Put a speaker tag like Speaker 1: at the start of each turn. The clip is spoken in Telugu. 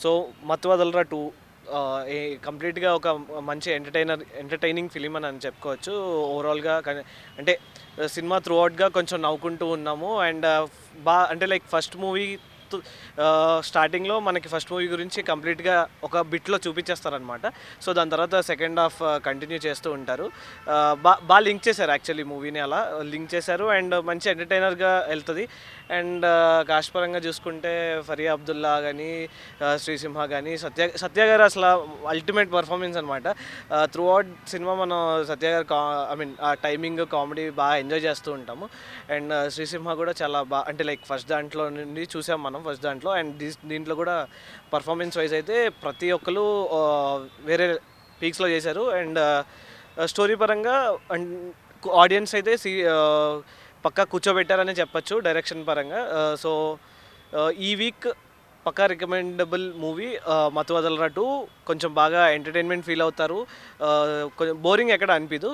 Speaker 1: సో 'మత్తు వదలరా 2' ఏ కంప్లీట్‌గా ఒక మంచి ఎంటర్‌టైనింగ్ ఫిలిం అని చెప్పుకోవచ్చు. ఓవరాల్‌గా అంటే సినిమా త్రూ అవుట్‌గా కొంచెం నవ్వుకుంటూ ఉన్నాము. అండ్ అంటే లైక్ ఫస్ట్ మూవీ స్టార్టింగ్‌లో మనకి ఫస్ట్ మూవీ గురించి కంప్లీట్‌గా ఒక బిట్‌లో చూపించేస్తారనమాట. సో దాని తర్వాత సెకండ్ హాఫ్ కంటిన్యూ చేస్తూ ఉంటారు. లింక్ చేశారు యాక్చువల్లీ మూవీని అలా లింక్ చేశారు. అండ్ మంచి ఎంటర్‌టైనర్‌గా ఎళ్తది. అండ్ కాస్ట్ పరంగా చూసుకుంటే ఫరియా అబ్దుల్లా గానీ, శ్రీసింహ గానీ, సత్య గారు అసల అల్టిమేట్ పర్ఫార్మెన్స్ అనమాట. త్రూ అవుట్ సినిమా మనం సత్య గారు ఐ మీన్ ఆ టైమింగ్, కామెడీ బాగా ఎంజాయ్ చేస్తూ ఉంటాము. అండ్ శ్రీసింహ కూడా చాలా అంటే లైక్ ఫస్ట్ దాంట్లో నుండి చూసాం మనం ఫస్ట్ దాంట్లో. అండ్ దీంట్లో కూడా పర్ఫార్మెన్స్ వైజ్ అయితే ప్రతి ఒక్కరు వేరే పీక్స్లో చేశారు. అండ్ స్టోరీ పరంగా అండ్ ఆడియన్స్ అయితే పక్కా కూర్చోబెట్టారని చెప్పచ్చు డైరెక్షన్ పరంగా. సో ఈ వీక్ పక్కా రికమెండబుల్ మూవీ 'మత్తు వదలరా 2'. కొంచెం బాగా ఎంటర్టైన్మెంట్ ఫీల్ అవుతారు. కొంచెం బోరింగ్ ఎక్కడ అనిపించదు.